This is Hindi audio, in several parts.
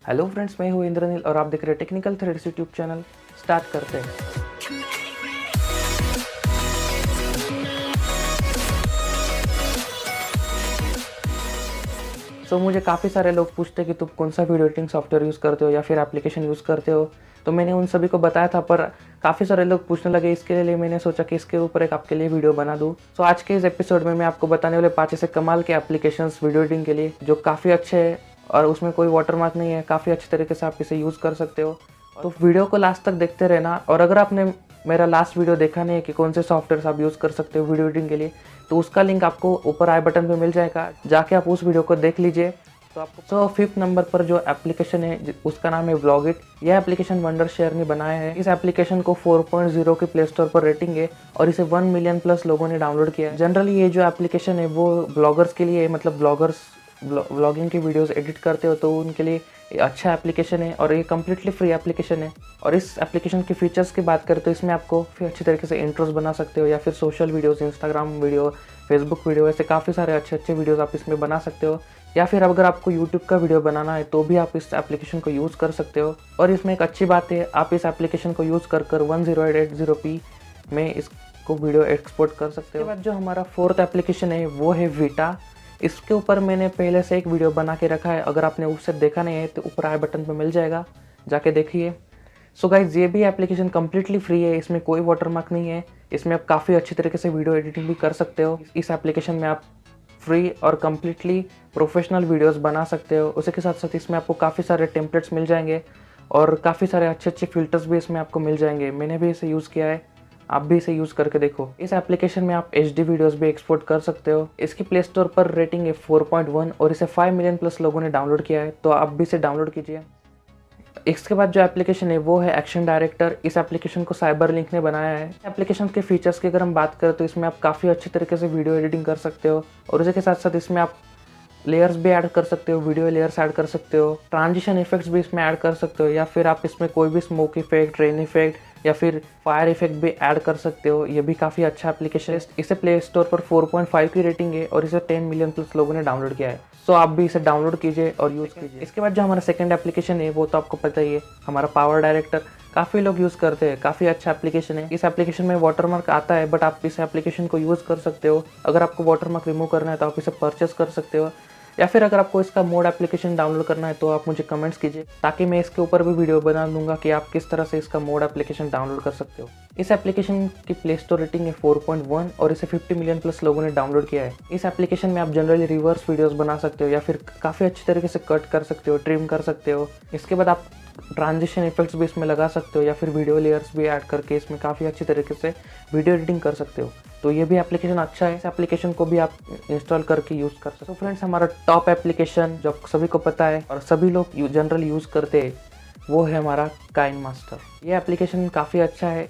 हेलो फ्रेंड्स, मैं हूँ इंद्रनील और आप देख रहे हैं technical threads YouTube channel. Start करते हैं। मुझे काफ़ी सारे लोग पूछते हैं कि तुम कौन सा वीडियो एडिटिंग सॉफ्टवेयर यूज़ करते हो या फिर एप्लीकेशन यूज़ करते हो। तो मैंने उन सभी को बताया था, पर काफ़ी सारे लोग पूछने लगे। इसके लिए मैंने सोचा कि इसके ऊपर एक आपके लिए वीडियो बना दूँ। आज के इस एपिसोड में मैं आपको बताने वाले 5 ऐसे कमाल के एप्लीकेशंस वीडियो एडिटिंग के लिए जो काफ़ी अच्छे हैं और उसमें कोई वाटरमार्क नहीं है। काफ़ी अच्छे तरीके से आप इसे यूज़ कर सकते हो। तो वीडियो को लास्ट तक देखते रहना। और अगर आपने मेरा लास्ट वीडियो देखा नहीं है कि कौन से सॉफ्टवेयर आप यूज़ कर सकते हो वीडियो एडिटिंग के लिए, तो उसका लिंक आपको ऊपर आई बटन पे मिल जाएगा, जाके आप उस वीडियो को देख लीजिए। तो आपको 5th नंबर पर जो एप्लीकेशन है उसका नाम है व्लॉगिट। यह एप्लीकेशन वंडर शेयर ने बनाया है। इस एप्लीकेशन को 4.0 के प्ले स्टोर पर रेटिंग है और इसे 1 मिलियन प्लस लोगों ने डाउनलोड किया है। जनरली ये जो एप्लीकेशन है वो ब्लॉगर्स के लिए, मतलब ब्लॉगर्स व्लॉगिंग की वीडियोस एडिट करते हो तो उनके लिए अच्छा एप्लीकेशन है और ये कम्प्लीटली फ्री एप्लीकेशन है। और इस एप्लीकेशन के फीचर्स की बात करें तो इसमें आपको फिर अच्छी तरीके से इंट्रोस बना सकते हो या फिर social videos, Instagram video, Facebook video, ऐसे काफ़ी सारे अच्छे वीडियोस आप इसमें बना सकते हो। या फिर अगर आपको यूट्यूब का वीडियो बनाना है तो भी आप इस एप्लीकेशन को यूज़ कर सकते हो। और इसमें एक अच्छी बात है, आप इस एप्लीकेशन को यूज़ कर 1080p में इसको वीडियो एक्सपोर्ट कर सकते हो। उसके बाद जो हमारा 4th एप्लीकेशन है वो है वीटा। इसके ऊपर मैंने पहले से एक वीडियो बना के रखा है। अगर आपने उससे देखा नहीं है तो ऊपर आई बटन पर मिल जाएगा, जाके देखिए। गाइज, ये भी एप्लीकेशन कम्प्लीटली फ्री है। इसमें कोई वाटरमार्क नहीं है। इसमें आप काफ़ी अच्छी तरीके से वीडियो एडिटिंग भी कर सकते हो। इस एप्लीकेशन में आप फ्री और कम्प्लीटली प्रोफेशनल वीडियोस बना सकते हो। उसी के साथ साथ इसमें आपको काफ़ी सारे टेम्पलेट्स मिल जाएंगे और काफ़ी सारे अच्छे फिल्टर्स भी इसमें आपको मिल जाएंगे। मैंने भी इसे यूज़ किया है, आप भी इसे यूज़ करके देखो। इस एप्लीकेशन में आप HD वीडियोस भी एक्सपोर्ट कर सकते हो। इसकी प्ले स्टोर पर रेटिंग है 4.1 और इसे 5 मिलियन प्लस लोगों ने डाउनलोड किया है, तो आप भी इसे डाउनलोड कीजिए। इसके बाद जो एप्लीकेशन है वो है एक्शन डायरेक्टर। इस एप्लीकेशन को साइबरलिंक ने बनाया है। एप्लीकेशन के फीचर्स की अगर हम बात करें तो इसमें आप काफ़ी अच्छे तरीके से वीडियो एडिटिंग कर सकते हो और उसके साथ साथ इसमें आप लेयर्स भी ऐड कर सकते हो, वीडियो लेयर्स ऐड कर सकते हो, ट्रांजिशन इफेक्ट्स भी इसमें ऐड कर सकते हो, या फिर आप इसमें कोई भी स्मोक इफेक्ट, रेन इफेक्ट या फिर फायर इफेक्ट भी ऐड कर सकते हो। ये भी काफ़ी अच्छा एप्लीकेशन है। इसे प्ले स्टोर पर 4.5 की रेटिंग है और इसे 10 मिलियन प्लस लोगों ने डाउनलोड किया है। आप भी इसे डाउनलोड कीजिए और यूज़ कीजिए। इसके बाद जो हमारा सेकंड एप्लीकेशन है वो तो आपको पता ही है, हमारा पावर डायरेक्टर। काफ़ी लोग यूज़ करते हैं, काफ़ी अच्छा एप्लीकेशन है। इस एप्लीकेशन में वाटरमार्क आता है, बट आप इस एप्लीकेशन को यूज़ कर सकते हो। अगर आपको वाटरमार्क रिमूव करना है तो आप इसे परचेस कर सकते हो, या फिर अगर आपको इसका मोड एप्लीकेशन डाउनलोड करना है तो आप मुझे कमेंट्स कीजिए, ताकि मैं इसके ऊपर भी वीडियो बना दूंगा कि आप किस तरह से इसका मोड एप्लीकेशन डाउनलोड कर सकते हो। इस एप्लीकेशन की प्ले स्टोर रेटिंग है 4.1 और इसे 50 मिलियन प्लस लोगों ने डाउनलोड किया है। इस एप्लीकेशन में आप जनरली रिवर्स वीडियोस बना सकते हो या फिर काफ़ी अच्छी तरीके से कट कर सकते हो, ट्रिम कर सकते हो। इसके बाद आप ट्रांजिशन इफेक्ट्स भी इसमें लगा सकते हो या फिर वीडियो लेयर्स भी ऐड करके इसमें काफ़ी अच्छी तरीके से वीडियो एडिटिंग कर सकते हो। तो ये भी एप्लीकेशन अच्छा है। इस एप्लीकेशन को भी आप इंस्टॉल करके यूज़ कर सकते हो। फ्रेंड्स, हमारा टॉप एप्लीकेशन जो सभी को पता है और सभी लोग जनरल यूज़ करते हैं वो है हमारा काइनमास्टर। ये एप्लीकेशन काफ़ी अच्छा है।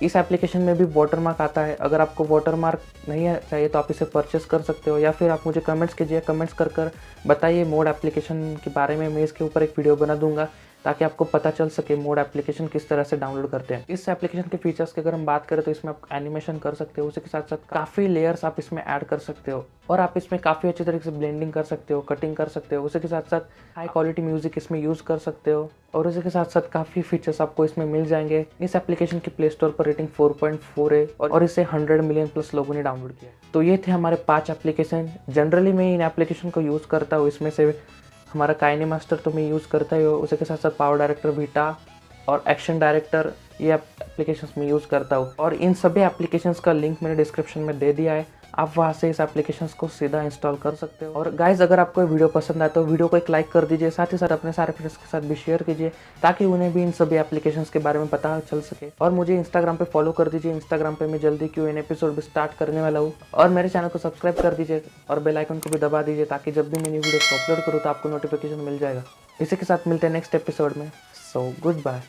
इस एप्लीकेशन में भी वाटरमार्क आता है। अगर आपको वाटरमार्क नहीं चाहिए तो आप इसे परचेस कर सकते हो, या फिर आप मुझे कमेंट्स कीजिए, कमेंट्स कर बताइए मोड एप्लीकेशन के बारे में। मैं इसके ऊपर एक वीडियो बना दूंगा ताकि आपको पता चल सके मोड एप्लीकेशन किस तरह से डाउनलोड करते हैं। इस एप्लीकेशन के फीचर्स की अगर हम बात करें तो इसमें आप एनिमेशन कर सकते हो, उसी के साथ साथ काफ़ी लेयर्स आप इसमें ऐड कर सकते हो और आप इसमें काफ़ी अच्छी तरीके से ब्लेंडिंग कर सकते हो, कटिंग कर सकते हो। उसी के साथ साथ हाई क्वालिटी म्यूजिक इसमें यूज़ कर सकते हो और उसी के साथ साथ काफ़ी फीचर्स आपको इसमें मिल जाएंगे। इस एप्लीकेशन की प्ले स्टोर पर रेटिंग 4.4 है और इसे 100 मिलियन प्लस लोगों ने डाउनलोड किया है। तो ये थे हमारे 5 एप्लीकेशन। जनरली मैं इन एप्लीकेशन को यूज़ करता हूँ। इसमें से हमारा काइनेमास्टर तो मैं यूज़ करता ही हूँ, उसी के साथ साथ पावर डायरेक्टर, वीटा और एक्शन डायरेक्टर, ये एप्लीकेशंस में यूज़ करता हूँ। और इन सभी एप्लीकेशंस का लिंक मैंने डिस्क्रिप्शन में दे दिया है, आप वहाँ से इस एप्लीकेशंस को सीधा इंस्टॉल कर सकते हो। और गाइज, अगर आपको वीडियो पसंद आए तो वीडियो को एक लाइक कर दीजिए, साथ ही साथ अपने सारे फ्रेंड्स के साथ भी शेयर कीजिए ताकि उन्हें भी इन सभी एप्लीकेशंस के बारे में पता चल सके। और मुझे इंस्टाग्राम पे फॉलो कर दीजिए। इंस्टाग्राम पे मैं जल्दी Q&A एपिसोड भी स्टार्ट करने वाला हूँ। और मेरे चैनल को सब्सक्राइब कर दीजिए और बेल आइकन को भी दबा दीजिए ताकि जब भी मैं न्यू वीडियो अपलोड करूँ तो आपको नोटिफिकेशन मिल जाएगा। इसी के साथ मिलते हैं नेक्स्ट एपिसोड में। So good bye.